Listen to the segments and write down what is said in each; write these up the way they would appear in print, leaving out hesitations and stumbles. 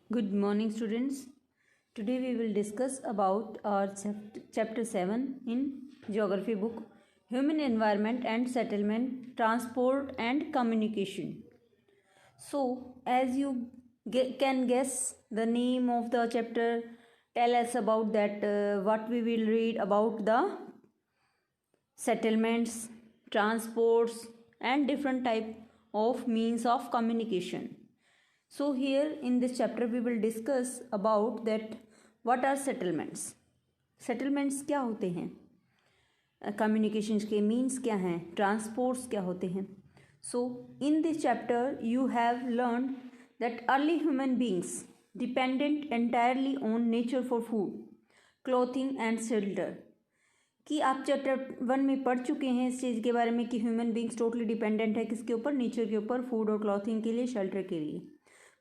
Good morning, students. Today we will discuss about our chapter 7 in geography book, Human Environment and Settlement, Transport and Communication. So, as you can guess the name of the chapter, tell us about that what we will read about the settlements, transports and different type of means of communication. So here in this chapter we will discuss about that what are settlements. Settlements क्या होते हैं, communications के means क्या हैं, transports क्या होते हैं. So in this chapter you have learned that early human beings dependent entirely on nature for food, clothing and shelter. कि आप चैप्टर 1 में पढ़ चुके हैं इस चीज़ के बारे में कि ह्यूमन बींग्स टोटली डिपेंडेंट है किसके ऊपर, नेचर के ऊपर, फूड और क्लॉथिंग के लिए, शेल्टर के लिए.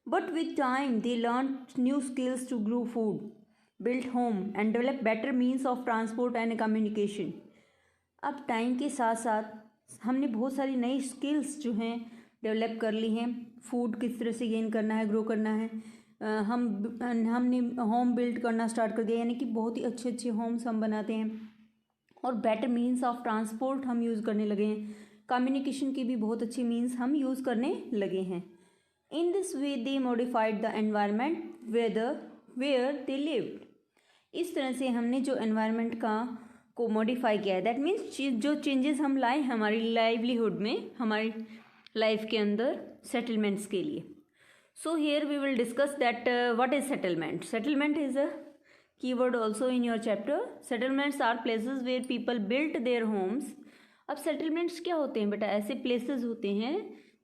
But with time, they learned new skills to grow food, build home and develop better means of transport and communication. अब टाइम के साथ साथ हमने बहुत सारी नई स्किल्स जो हैं डेवलप कर ली हैं. फूड किस तरह से गेन करना है, ग्रो करना है. हमने होम बिल्ड करना स्टार्ट कर दिया, यानी कि बहुत ही अच्छे अच्छे होम्स हम बनाते हैं. और बेटर मीन्स ऑफ ट्रांसपोर्ट हम यूज़ करने लगे हैं. कम्युनिकेशन की भी बहुत अच्छी मीन्स हम यूज़ करने लगे हैं. In this way they modified the environment where they lived. इस तरह से हमने जो environment को modify किया है, that means जो changes हम लाए हमारी livelihood में, हमारी life के अंदर settlements के लिए. So here we will discuss that what is settlement. Settlement is a keyword also in your chapter. Settlements are places where people built their homes. अब settlements क्या होते हैं बेटा? ऐसे places होते हैं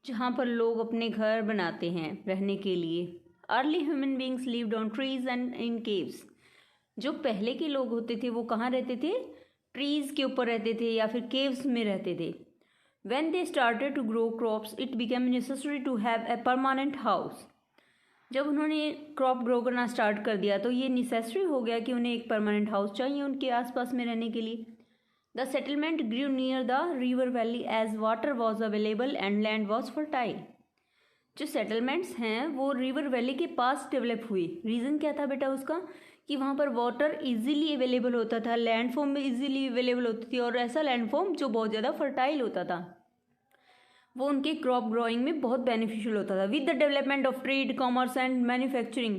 जहाँ पर लोग अपने घर बनाते हैं रहने के लिए. Early human beings lived on trees and in caves. जो पहले के लोग होते थे वो कहाँ रहते थे? ट्रीज़ के ऊपर रहते थे या फिर केव्स में रहते थे. When they started to grow crops it became necessary to have a permanent house. जब उन्होंने क्रॉप ग्रो करना स्टार्ट कर दिया तो ये नेसेसरी हो गया कि उन्हें एक परमानेंट हाउस चाहिए उनके आसपास में रहने के लिए. The settlement grew near the river valley as water was available and land was fertile. जो settlements हैं वो river valley के पास डेवलप हुई. रीज़न क्या था बेटा उसका? कि वहाँ पर वाटर इजीली अवेलेबल होता था, लैंड फॉर्म में इजीली अवेलेबल होती थी और ऐसा लैंड फॉर्म जो बहुत ज़्यादा फर्टाइल होता था, वो उनके क्रॉप ग्रोइंग में बहुत बेनिफिशियल होता था. With the development of trade, commerce and manufacturing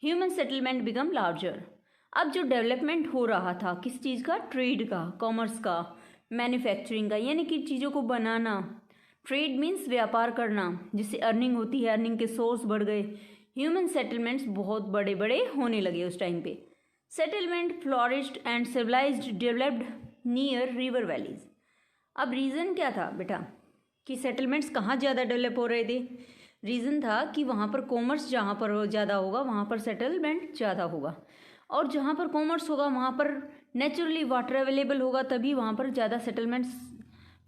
human settlement become larger. अब जो डेवलपमेंट हो रहा था किस चीज़ का? ट्रेड का, कॉमर्स का, मैन्युफैक्चरिंग का, यानी कि चीज़ों को बनाना. ट्रेड मीन्स व्यापार करना, जिससे अर्निंग होती है, अर्निंग के सोर्स बढ़ गए. ह्यूमन सेटलमेंट्स बहुत बड़े बड़े होने लगे उस टाइम पे. Settlement flourished and civilised developed near river valleys. अब रीज़न क्या था बेटा कि सेटलमेंट्स कहाँ ज़्यादा डेवलप हो रहे थे? रीज़न था कि वहाँ पर कॉमर्स जहाँ पर ज़्यादा होगा वहाँ पर सेटलमेंट ज़्यादा होगा, और जहाँ पर कॉमर्स होगा वहाँ पर नेचुरली वाटर अवेलेबल होगा, तभी वहाँ पर ज़्यादा सेटलमेंट्स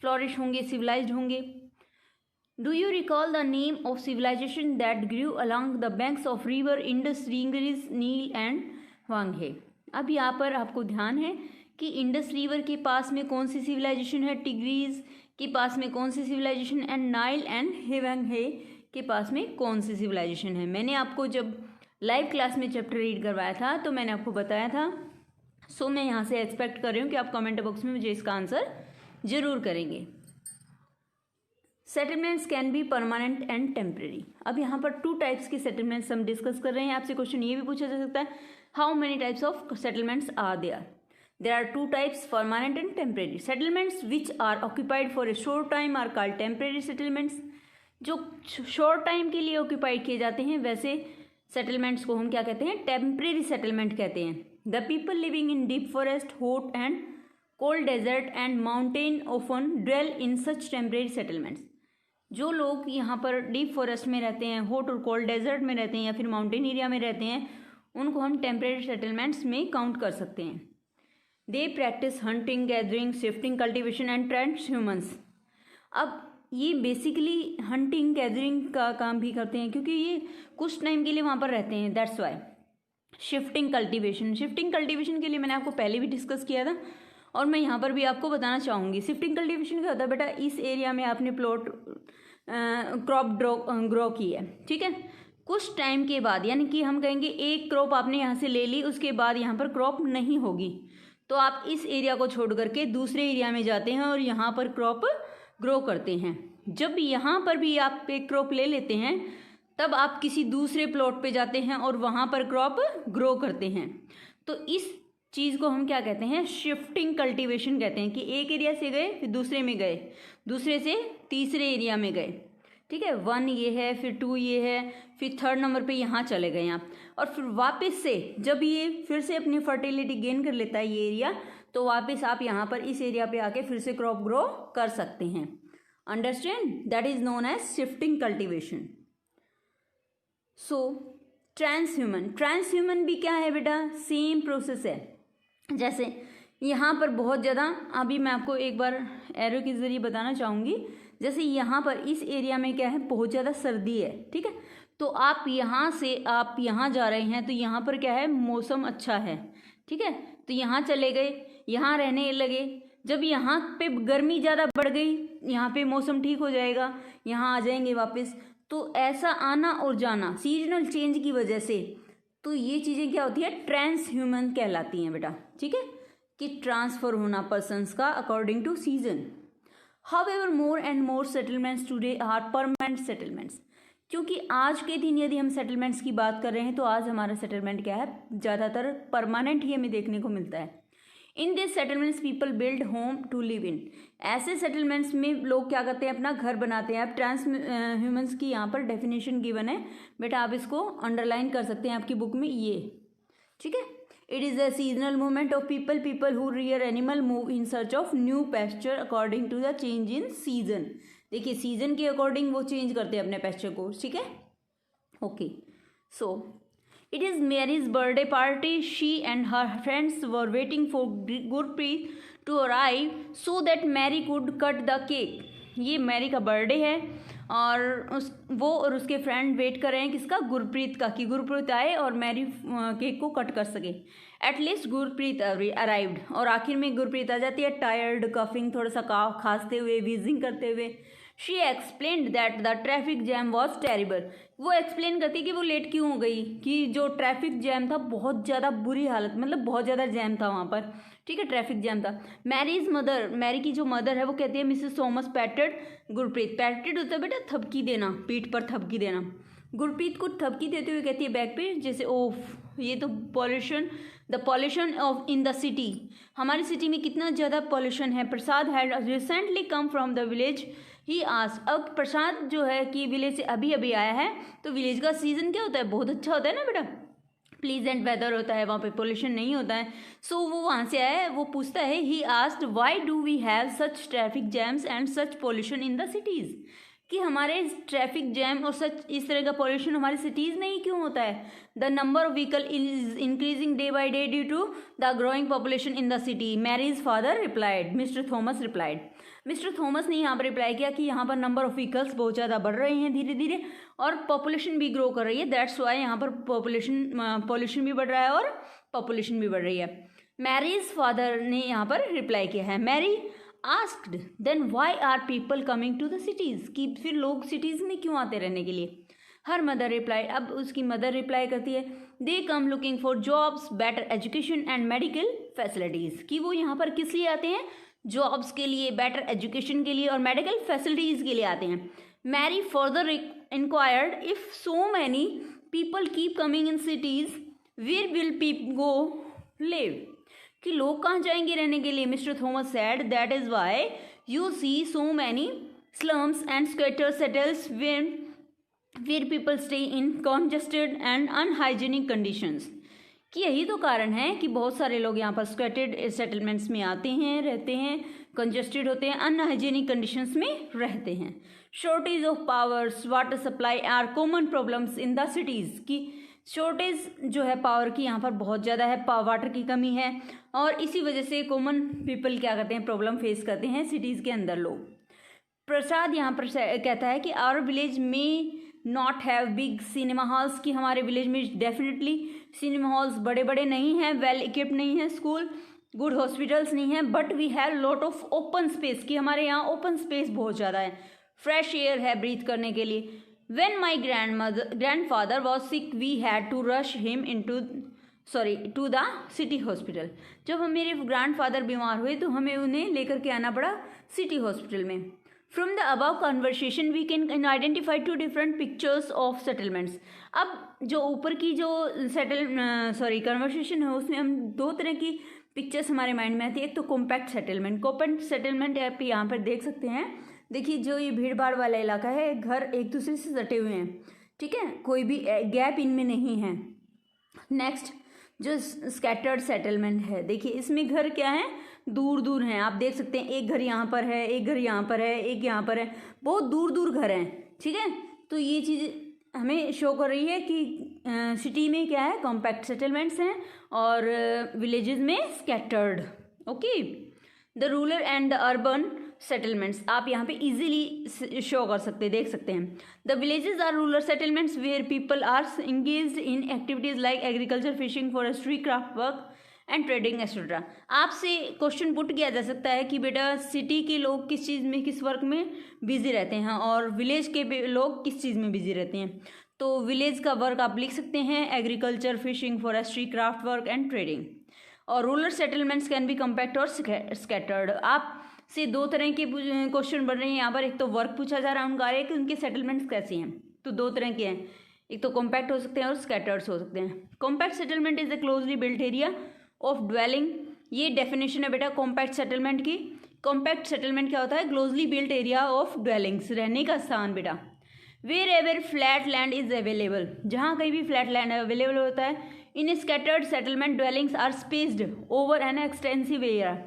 फ्लॉरिश होंगे, सिविलाइज्ड होंगे. Do you recall the name of civilisation that grew along the banks of river Indus, Tigris, Nile and Hwang. अब यहाँ पर आपको ध्यान है कि इंडस रिवर के पास में कौन सी सिविलाइजेशन है, टिग्रीज के पास में कौन सी सिविलाइजेशन, एंड नाइल एंड हेवांगे के पास में कौन सी सिविलाइजेशन है. मैंने आपको जब लाइव क्लास में चैप्टर रीड करवाया था तो मैंने आपको बताया था. सो मैं यहाँ से एक्सपेक्ट कर रही हूँ कि आप कमेंट बॉक्स में मुझे इसका आंसर जरूर करेंगे. Settlements can be permanent and temporary. अब यहाँ पर 2 टाइप्स की सेटलमेंट्स हम डिस्कस कर रहे हैं. आपसे क्वेश्चन ये भी पूछा जा सकता है, how many types of settlements are there? There are 2 types, permanent and temporary. Settlements which are occupied for a short time are called temporary settlements. जो शॉर्ट टाइम के लिए ऑक्यूपाइड किए जाते हैं वैसे सेटलमेंट्स को हम क्या कहते हैं? टेम्परेरी सेटलमेंट कहते हैं. The people living in deep forest, hot and cold desert and mountain often dwell in such temporary settlements. जो लोग यहाँ पर डीप फॉरेस्ट में रहते हैं, हॉट और कोल्ड डेजर्ट में रहते हैं या फिर माउंटेन एरिया में रहते हैं, उनको हम टेम्परेरी सेटलमेंट्स में काउंट कर सकते हैं. They practice hunting, gathering, shifting, cultivation and trends humans. अब ये बेसिकली हंटिंग, गैदरिंग का काम भी करते हैं क्योंकि ये कुछ टाइम के लिए वहाँ पर रहते हैं, दैट्स वाई. शिफ्टिंग कल्टीवेशन के लिए मैंने आपको पहले भी डिस्कस किया था और मैं यहाँ पर भी आपको बताना चाहूँगी. शिफ्टिंग कल्टीवेशन क्या होता है बेटा? इस एरिया में आपने प्लॉट क्रॉप ग्रो की है, ठीक है, कुछ टाइम के बाद, यानी कि हम कहेंगे एक क्रॉप आपने यहाँ से ले ली, उसके बाद यहाँ पर क्रॉप नहीं होगी, तो आप इस एरिया को छोड़ करके दूसरे एरिया में जाते हैं और यहाँ पर क्रॉप ग्रो करते हैं। जब यहाँ पर भी आप एक क्रॉप ले लेते हैं, तब आप किसी दूसरे प्लॉट पे जाते हैं और वहाँ पर क्रॉप ग्रो करते हैं। तो इस चीज़ को हम क्या कहते हैं, शिफ्टिंग कल्टीवेशन कहते हैं, कि एक एरिया से गए फिर दूसरे में गए, दूसरे से तीसरे एरिया में गए, ठीक है। 1 ये है, फिर 2 ये है, फिर 3rd नंबर पे यहाँ चले गए आप, और फिर वापस से जब ये फिर से अपनी फर्टिलिटी गेन कर लेता है ये एरिया, तो वापस आप यहाँ पर इस एरिया पे आके फिर से क्रॉप ग्रो कर सकते हैं। Understand, that is known as shifting cultivation. So transhumance भी क्या है बेटा, सेम प्रोसेस है। जैसे यहाँ पर बहुत ज़्यादा, अभी मैं आपको एक बार एरो के ज़रिए बताना चाहूँगी, जैसे यहाँ पर इस एरिया में क्या है, बहुत ज़्यादा सर्दी है, ठीक है। तो आप यहाँ से आप यहाँ जा रहे हैं, तो यहाँ पर क्या है, मौसम अच्छा है, ठीक है। तो यहाँ चले गए, यहाँ रहने लगे, जब यहाँ पे गर्मी ज़्यादा बढ़ गई, यहाँ पे मौसम ठीक हो जाएगा, यहाँ आ जाएंगे वापस। तो ऐसा आना और जाना सीजनल चेंज की वजह से, तो ये चीज़ें क्या होती है, ट्रांसह्यूमन कहलाती हैं बेटा, ठीक है, कि ट्रांसफर होना पर्सन्स का according to season. However, more and more settlements today are permanent settlements. क्योंकि आज के दिन यदि हम सेटलमेंट्स की बात कर रहे हैं, तो आज हमारा सेटलमेंट क्या है, ज़्यादातर परमानेंट ही हमें देखने को मिलता है। In this settlements people build home to live in. ऐसे सेटलमेंट्स में लोग क्या करते हैं, अपना घर बनाते हैं। अब ह्यूमन्स की यहाँ पर डेफिनेशन गिवन है बेटा, आप इसको अंडरलाइन कर सकते हैं आपकी बुक में, ये ठीक है। It is a seasonal movement of people who rear animal move in search of new pasture according to the change in season. देखिए सीजन के अकॉर्डिंग वो चेंज करते हैं अपने पेस्चर को, ठीक है। Okay, so it is Mary's birthday party. She and her friends were waiting for Gurpreet to arrive so that Mary could cut the cake. ये मैरी का बर्थडे है और वो और उसके फ्रेंड वेट कर रहे हैं किसका, गुरप्रीत का, कि गुरप्रीत आए और मैरी केक को कट कर सके। एटलीस्ट गुरप्रीत अराइव्ड, और आखिर में गुरप्रीत आ जाती है, टायर्ड, कफिंग, थोड़ा सा खांसते हुए, वीजिंग करते हुए। She explained that the traffic jam was terrible. वो एक्सप्लेन करती कि वो लेट क्यों हो गई, कि जो ट्रैफिक जैम था बहुत ज़्यादा बुरी हालत, मतलब बहुत ज़्यादा जैम था वहाँ पर, ठीक है, ट्रैफिक जैम था। मैरीज मदर, मैरी की जो मदर है वो कहती है मिसेस थॉमस पैटेड गुरप्रीत। पैटेड होता है बेटा थपकी देना, पीठ पर थपकी देना। गुरप्रीत को थपकी देते हुए कहती है बैक पे, जैसे ओफ ये तो pollution, the pollution of in the city, हमारी सिटी में कितना ज़्यादा पॉल्यूशन है। Prasad had recently come from the village he asked. अब प्रसाद जो है कि विलेज से अभी अभी आया है, तो विलेज का सीज़न क्या होता है, बहुत अच्छा होता है ना बेटा, प्लीजेंट वेदर होता है, वहाँ पे पोल्यूशन नहीं होता है। सो वो वहाँ से आया है, वो पूछता है, he asked why do we have such traffic jams and such pollution in the cities, कि हमारे ट्रैफिक जैम और सच इस तरह का पोल्यूशन हमारी सिटीज़ में ही क्यों होता है। The number of vehicle is increasing day by day due to the growing population in the city. Mary's father replied, Mr Thomas replied. Mr Thomas ने यहाँ पर रिप्लाई किया कि यहाँ पर नंबर ऑफ व्हीकल्स बहुत ज़्यादा बढ़ रहे हैं धीरे धीरे, और पॉपुलेशन भी ग्रो कर रही है, दैट्स वाई यहाँ पर पॉल्यूशन भी बढ़ रहा है और पॉपुलेशन भी बढ़ रही है। मैरीज फादर ने यहाँ पर रिप्लाई किया है। Mary asked then why are people coming to the cities, कि फिर लोग सिटीज़ में क्यों आते रहने के लिए। हर मदर रिप्लाई, अब उसकी मदर रिप्लाई करती है, they come looking for jobs, better education and medical facilities, कि वो यहाँ पर किस लिए आते हैं, जॉब्स के लिए, बेटर एजुकेशन के लिए और मेडिकल फैसिलिटीज़ के लिए आते हैं। Mary further inquired if so many people keep coming in cities where will people go live, कि लोग कहाँ जाएंगे रहने के लिए। Mr Thomas said that is why you see so many slums and scatter settles where people stay in congested and unhygienic conditions, कि यही तो कारण है कि बहुत सारे लोग यहाँ पर स्कैटर्ड सेटलमेंट्स में आते हैं, रहते हैं, कंजेस्टेड होते हैं, अनहाइजीनिक कंडीशंस में रहते हैं। Shortage of powers, water supply are common problems in the cities, की शॉर्टेज जो है पावर की यहाँ पर बहुत ज़्यादा है, वाटर की कमी है, और इसी वजह से कॉमन पीपल क्या करते हैं, प्रॉब्लम फेस करते हैं सिटीज़ के अंदर लोग। प्रसाद यहाँ पर कहता है कि आवर विलेज में not have big cinema halls, की हमारे विलेज में डेफिनेटली सिनेमा हॉल्स बड़े बड़े नहीं हैं, वेल इक्विप्ड नहीं है, स्कूल, गुड हॉस्पिटल्स नहीं हैं, but we have lot of open space, की हमारे यहाँ ओपन स्पेस बहुत ज़्यादा है, फ्रेश एयर है ब्रीथ करने के लिए, When my grandfather was sick, we had to rush him to the city hospital. जब हम मेरे ग्रैंडफादर बीमार हुए तो हमें उन्हें लेकर के आना पड़ा सिटी हॉस्पिटल में. From the above conversation we can identify two different pictures of settlements. अब जो ऊपर की जो कन्वर्सेशन है उसमें हम दो तरह की पिक्चर्स हमारे माइंड में आती है. एक तो कॉम्पैक्ट सेटलमेंट आप यहाँ पर देख सकते हैं. देखिए जो ये भीड़ भाड़ वाला इलाका है, घर एक दूसरे से सटे हुए हैं, ठीक है, कोई भी गैप इनमें नहीं है. नेक्स्ट जो स्कैटर्ड सेटलमेंट है, देखिए इसमें घर क्या है, दूर दूर हैं. आप देख सकते हैं एक घर यहाँ पर है, एक घर यहाँ पर है, एक यहाँ पर है, बहुत दूर दूर घर हैं, ठीक है. तो ये चीज़ हमें शो कर रही है कि सिटी में क्या है, कॉम्पैक्ट सेटलमेंट्स हैं और विलेजेस में scattered. Okay. The rural and the urban settlements आप यहाँ पे इजीली शो कर सकते हैं, देख सकते हैं. The villages are rural settlements where people are engaged in activities like agriculture, fishing, forestry, craft work and trading etcetera. आपसे क्वेश्चन पुट किया जा सकता है कि बेटा सिटी के लोग किस चीज़ में, किस वर्क में बिजी रहते हैं और विलेज के लोग किस चीज़ में बिजी रहते हैं. तो विलेज का वर्क आप लिख सकते हैं agriculture, fishing, forestry, craft work and trading. और rural settlements can be compact और स्कैटर्ड. आप से दो तरह के क्वेश्चन बन रहे हैं यहाँ पर. एक तो वर्क पूछा जा रहा है उनका, एक उनके सेटलमेंट्स कैसे हैं. तो दो तरह के हैं, एक तो कॉम्पैक्ट हो सकते हैं और स्कैटर्ड्स हो सकते हैं. Compact settlement is a closely built area of dwelling. ये डेफिनेशन है बेटा कॉम्पैक्ट सेटलमेंट की. कॉम्पैक्ट सेटलमेंट क्या होता है, closely built area of dwellings, रहने का स्थान बेटा. Wherever flat land is available, जहाँ कहीं भी फ्लैट लैंड अवेलेबल होता है. In scattered settlement dwellings are spaced over an extensive area.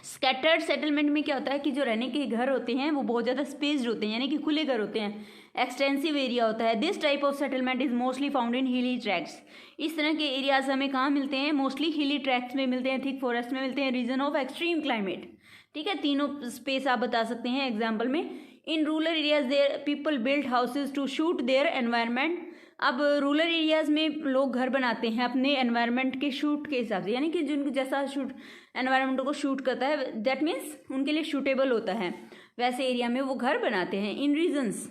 Scattered settlement में क्या होता है कि जो रहने के घर होते हैं वो बहुत ज़्यादा स्पेस्ड होते हैं, यानी कि खुले घर होते हैं, एक्सटेंसिव एरिया होता है. This type of settlement is mostly found in हिली ट्रैक्ट्स. इस तरह के एरियाज हमें कहाँ मिलते हैं, मोस्टली हिली ट्रैक्ट्स में मिलते हैं, थिक फॉरेस्ट में मिलते हैं, रीजन ऑफ एक्सट्रीम क्लाइमेट. ठीक है, तीनों स्पेस आप बता सकते हैं एग्जाम्पल में. In rural areas there people build houses to suit their environment. अब रूरल एरियाज़ में लोग घर बनाते हैं अपने एनवायरनमेंट के शूट के हिसाब से, यानी कि जिनको जैसा शूट एनवायरनमेंट को शूट करता है, दैट मीन्स उनके लिए शूटेबल होता है, वैसे एरिया में वो घर बनाते हैं. In regions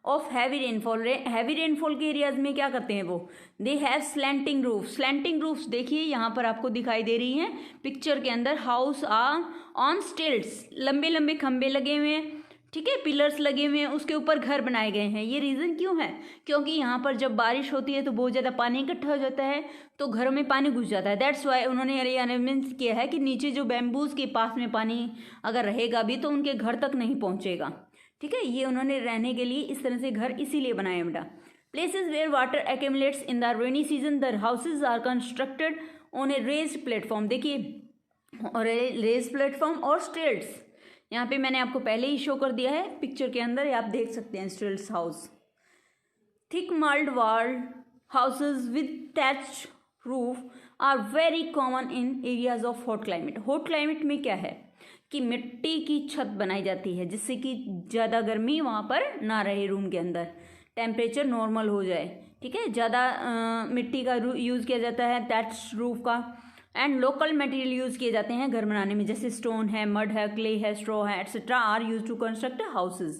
of heavy rainfall, heavy rainfall के एरियाज में क्या करते हैं वो, they have slanting roof. Slanting roofs देखिए यहाँ पर आपको दिखाई दे रही हैं पिक्चर के अंदर. हाउस आर ऑन स्टिल्ट्स, लंबे लंबे खंबे लगे हुए हैं, ठीक है, पिलर्स लगे हुए हैं, उसके ऊपर घर बनाए गए हैं. ये रीज़न क्यों है, क्योंकि यहाँ पर जब बारिश होती है तो बहुत ज़्यादा पानी इकट्ठा हो जाता है, तो घरों में पानी घुस जाता है. दैट्स वाई उन्होंने अरेंजमेंट किया है कि नीचे जो बैम्बूज के पास में पानी अगर रहेगा भी तो उनके घर तक नहीं पहुँचेगा. ठीक है, ये उन्होंने रहने के लिए इस तरह से घर इसीलिए बनाए बेटा. Places where water accumulates in the rainy season, the houses are constructed on a raised platform. देखिए और रेज्ड प्लेटफॉर्म और स्टिल्ट्स यहाँ पे मैंने आपको पहले ही शो कर दिया है पिक्चर के अंदर, आप देख सकते हैं stilts house. Thick mud walled houses with thatched roof are very common in areas of hot climate. Hot climate में क्या है कि मिट्टी की छत बनाई जाती है जिससे कि ज़्यादा गर्मी वहाँ पर ना रहे, रूम के अंदर टेम्परेचर नॉर्मल हो जाए. ठीक है, ज़्यादा मिट्टी का यूज़ किया जाता है टैच्ड रूफ का. एंड लोकल मटेरियल यूज़ किए जाते हैं घर बनाने में, जैसे स्टोन है, मड है, क्ले है, स्ट्रॉ है, etcetera are used to construct houses.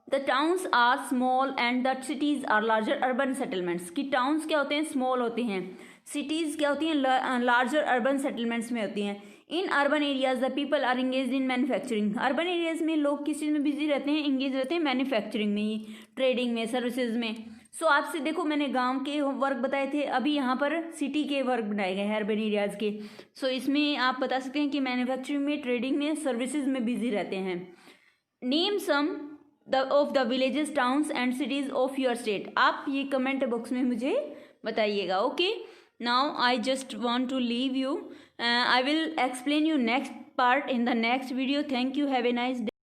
The towns are small and the cities are larger urban settlements. की टाउन्स क्या होते हैं, स्मॉल होते हैं, सिटीज़ क्या होती हैं, लार्जर अर्बन सेटलमेंट्स में होती हैं. In urban areas the people are engage in manufacturing. Urban areas में लोग किस चीज़ में बिजी रहते हैं, इंगेज रहते हैं मैन्युफैक्चरिंग में, ट्रेडिंग में, सर्विसेज में. सो आपसे देखो मैंने गांव के वर्क बताए थे, अभी यहाँ पर सिटी के वर्क बनाए गए हैं अर्बन एरियाज़ के. सो इसमें आप बता सकते हैं कि मैन्युफैक्चरिंग में, ट्रेडिंग में, सर्विसेज में बिजी रहते हैं. Name some of the villages, towns and cities of your state. आप ये कमेंट बॉक्स में मुझे बताइएगा. Okay, now I just want to leave you. I will explain you next part in the next video. Thank you. Have a nice day.